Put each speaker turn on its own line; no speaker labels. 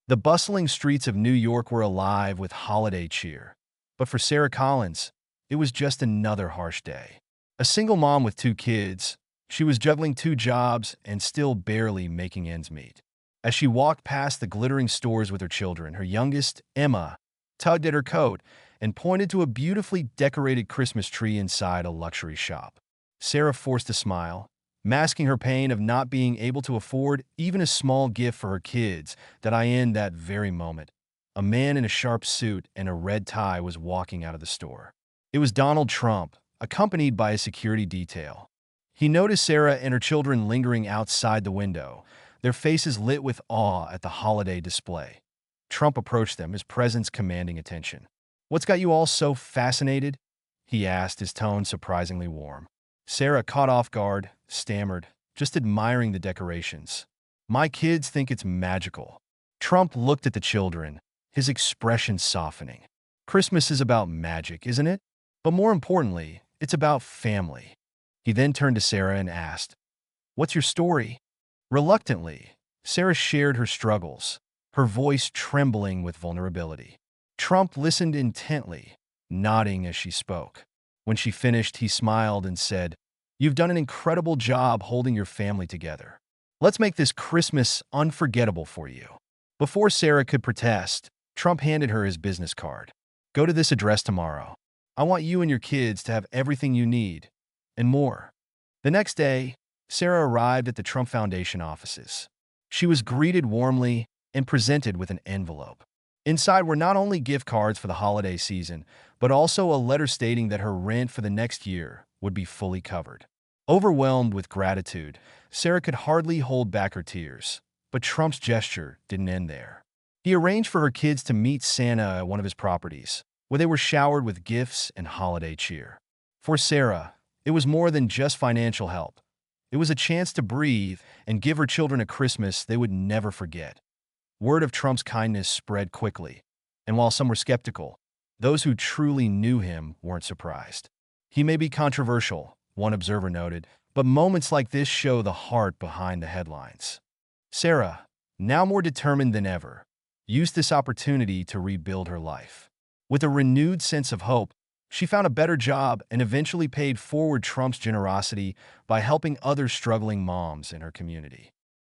The bustling streets of New York were alive with holiday cheer. But for Sarah Collins, it was just another harsh day. A single mom with two kids, she was juggling two jobs and still barely making ends meet. As she walked past the glittering stores with her children, her youngest, Emma, tugged at her coat and pointed to a beautifully decorated Christmas tree inside a luxury shop. Sarah forced a smile, masking her pain of not being able to afford even a small gift for her kids. In that very moment, a man in a sharp suit and a red tie was walking out of the store. It was Donald Trump, accompanied by a security detail. He noticed Sarah and her children lingering outside the window, their faces lit with awe at the holiday display. Trump approached them, his presence commanding attention. "What's got you all so fascinated?" he asked, his tone surprisingly warm. Sarah, caught off guard, stammered, "Just admiring the decorations. My kids think it's magical." Trump looked at the children, his expression softening. "Christmas is about magic, isn't it? But more importantly, it's about family." He then turned to Sarah and asked, "What's your story?" Reluctantly, Sarah shared her struggles, her voice trembling with vulnerability. Trump listened intently, nodding as she spoke. When she finished, he smiled and said, "You've done an incredible job holding your family together. Let's make this Christmas unforgettable for you." Before Sarah could protest, Trump handed her his business card. "Go to this address tomorrow. I want you and your kids to have everything you need, and more." The next day, Sarah arrived at the Trump Foundation offices. She was greeted warmly and presented with an envelope. Inside were not only gift cards for the holiday season, but also a letter stating that her rent for the next year would be fully covered. Overwhelmed with gratitude, Sarah could hardly hold back her tears. But Trump's gesture didn't end there. He arranged for her kids to meet Santa at one of his properties, where they were showered with gifts and holiday cheer. For Sarah, it was more than just financial help. It was a chance to breathe and give her children a Christmas they would never forget. Word of Trump's kindness spread quickly, and while some were skeptical, those who truly knew him weren't surprised. "He may be controversial," one observer noted, "but moments like this show the heart behind the headlines." Sarah, now more determined than ever, used this opportunity to rebuild her life. With a renewed sense of hope, she found a better job and eventually paid forward Trump's generosity by helping other struggling moms in her community.